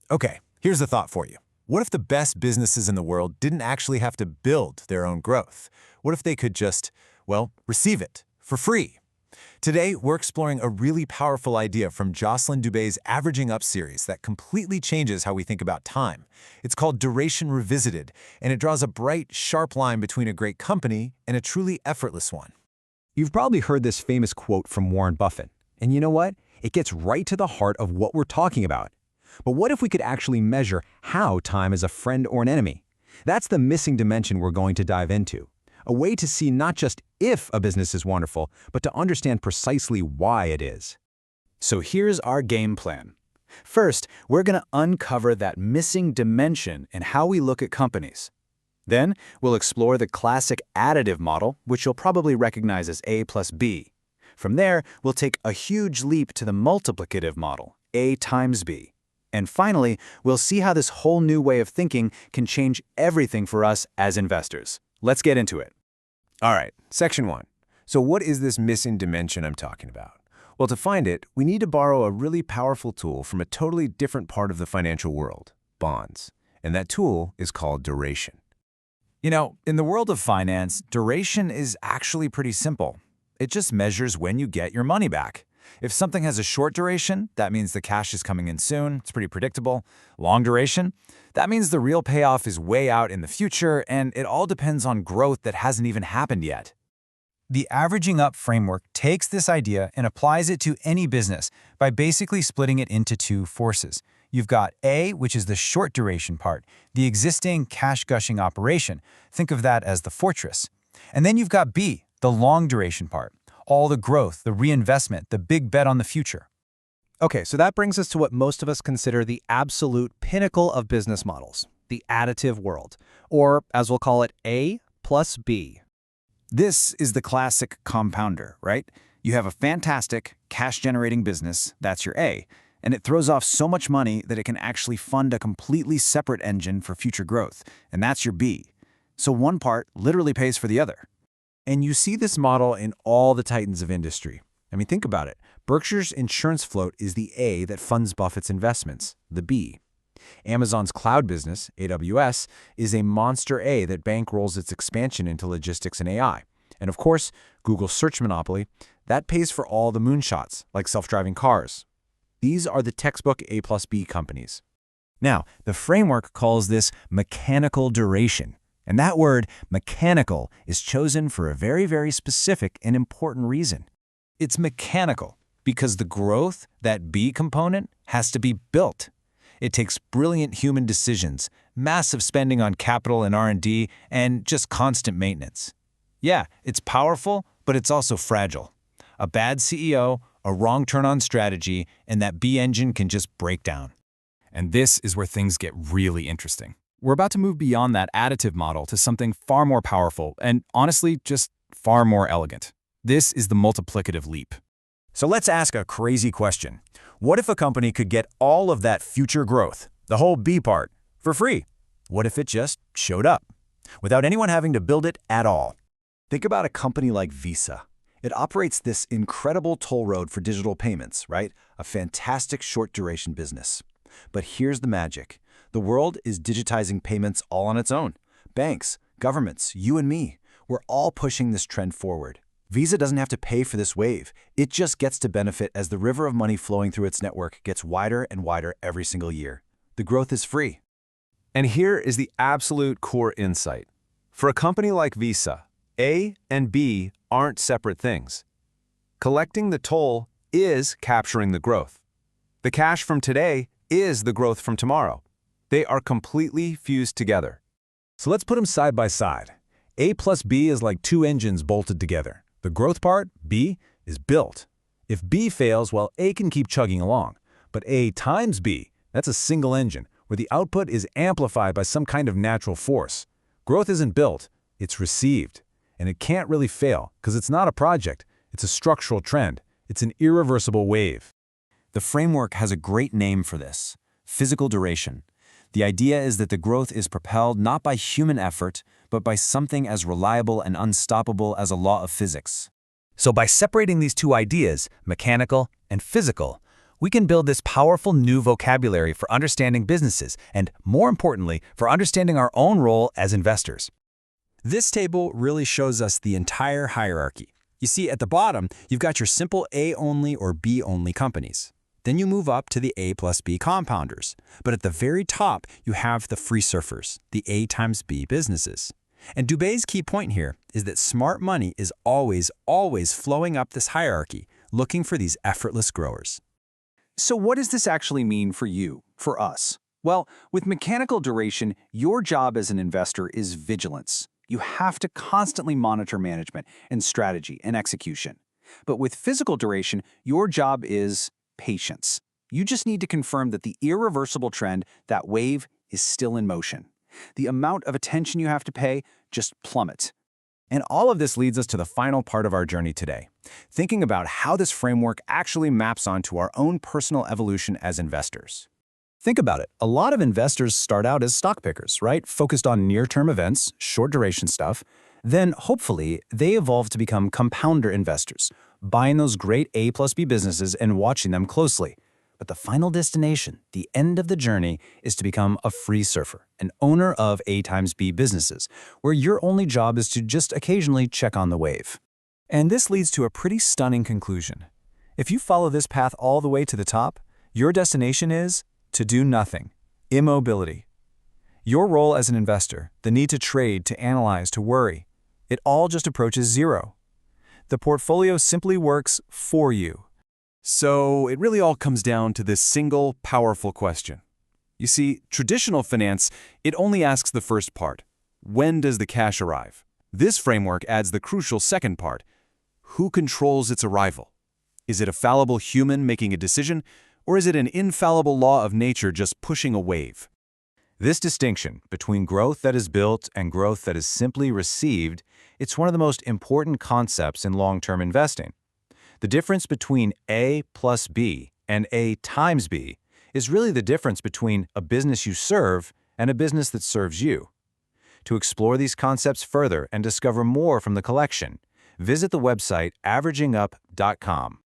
Okay, here's a thought for you. What if the best businesses in the world didn't actually have to build their own growth? What if they could just, well, receive it for free? Today, we're exploring a really powerful idea from Jocelyn Dubé's Averaging Up series that completely changes how we think about time. It's called Duration Revisited, and it draws a bright, sharp line between a great company and a truly effortless one. You've probably heard this famous quote from Warren Buffett. And you know what? It gets right to the heart of what we're talking about. But what if we could actually measure how time is a friend or an enemy? That's the missing dimension we're going to dive into. A way to see not just if a business is wonderful, but to understand precisely why it is. So here's our game plan. First, we're going to uncover that missing dimension in how we look at companies. Then, we'll explore the classic additive model, which you'll probably recognize as A plus B. From there, we'll take a huge leap to the multiplicative model, A times B. And finally, we'll see how this whole new way of thinking can change everything for us as investors. Let's get into it. All right, section 1. So what is this missing dimension I'm talking about? Well, to find it, we need to borrow a really powerful tool from a totally different part of the financial world, bonds. And that tool is called duration. You know, in the world of finance, duration is actually pretty simple. It just measures when you get your money back. If something has a short duration, that means the cash is coming in soon. It's pretty predictable. Long duration, that means the real payoff is way out in the future, and it all depends on growth that hasn't even happened yet. The averaging up framework takes this idea and applies it to any business by basically splitting it into two forces. You've got A, which is the short duration part, the existing cash-gushing operation. Think of that as the fortress. And then you've got B, the long duration part, all the growth, the reinvestment, the big bet on the future. Okay, so that brings us to what most of us consider the absolute pinnacle of business models, the additive world, or as we'll call it, A plus B. This is the classic compounder, right? You have a fantastic cash-generating business, that's your A, and it throws off so much money that it can actually fund a completely separate engine for future growth, and that's your B. So one part literally pays for the other. And you see this model in all the titans of industry. I mean, think about it. Berkshire's insurance float is the A that funds Buffett's investments, the B. Amazon's cloud business, AWS, is a monster A that bankrolls its expansion into logistics and AI. And of course, Google's search monopoly, that pays for all the moonshots, like self-driving cars. These are the textbook A plus B companies. Now, the framework calls this mechanical duration. And that word, mechanical, is chosen for a very, very specific and important reason. It's mechanical because the growth, that B component, has to be built. It takes brilliant human decisions, massive spending on capital and R&D, and just constant maintenance. Yeah, it's powerful, but it's also fragile. A bad CEO, a wrong turn on strategy, and that B engine can just break down. And this is where things get really interesting. We're about to move beyond that additive model to something far more powerful and, honestly, just far more elegant. This is the multiplicative leap. So let's ask a crazy question. What if a company could get all of that future growth, the whole B part, for free? What if it just showed up, without anyone having to build it at all? Think about a company like Visa. It operates this incredible toll road for digital payments, right? A fantastic short-duration business. But here's the magic. The world is digitizing payments all on its own. Banks, governments, you and me, we're all pushing this trend forward. Visa doesn't have to pay for this wave. It just gets to benefit as the river of money flowing through its network gets wider and wider every single year. The growth is free. And here is the absolute core insight. For a company like Visa, A and B aren't separate things. Collecting the toll is capturing the growth. The cash from today is the growth from tomorrow. They are completely fused together. So let's put them side by side. A plus B is like two engines bolted together. The growth part, B, is built. If B fails, well, A can keep chugging along. But A times B, that's a single engine, where the output is amplified by some kind of natural force. Growth isn't built, it's received. And it can't really fail, because it's not a project, it's a structural trend. It's an irreversible wave. The framework has a great name for this: physical duration. The idea is that the growth is propelled not by human effort, but by something as reliable and unstoppable as a law of physics. So by separating these two ideas, mechanical and physical, we can build this powerful new vocabulary for understanding businesses and, more importantly, for understanding our own role as investors. This table really shows us the entire hierarchy. You see, at the bottom, you've got your simple A-only or B-only companies. Then you move up to the A plus B compounders. But at the very top, you have the free surfers, the A times B businesses. And Dubé's key point here is that smart money is always flowing up this hierarchy, looking for these effortless growers. So what does this actually mean for you, for us? Well, with mechanical duration, your job as an investor is vigilance. You have to constantly monitor management and strategy and execution. But with physical duration, your job is patience. You just need to confirm that the irreversible trend, that wave, is still in motion. The amount of attention you have to pay just plummets. And all of this leads us to the final part of our journey today, thinking about how this framework actually maps onto our own personal evolution as investors. Think about it. A lot of investors start out as stock pickers, right? Focused on near-term events, short-duration stuff. Then, hopefully, they evolve to become compounder investors, buying those great A plus B businesses and watching them closely. But the final destination, the end of the journey, is to become a free surfer, an owner of A times B businesses, where your only job is to just occasionally check on the wave. And this leads to a pretty stunning conclusion. If you follow this path all the way to the top, your destination is to do nothing, immobility. Your role as an investor, the need to trade, to analyze, to worry, it all just approaches zero. The portfolio simply works for you. So it really all comes down to this single, powerful question. You see, traditional finance, it only asks the first part. When does the cash arrive? This framework adds the crucial second part. Who controls its arrival? Is it a fallible human making a decision, or is it an infallible law of nature just pushing a wave? This distinction between growth that is built and growth that is simply received, it's one of the most important concepts in long-term investing. The difference between A plus B and A times B is really the difference between a business you serve and a business that serves you. To explore these concepts further and discover more from the collection, visit the website averagingup.com.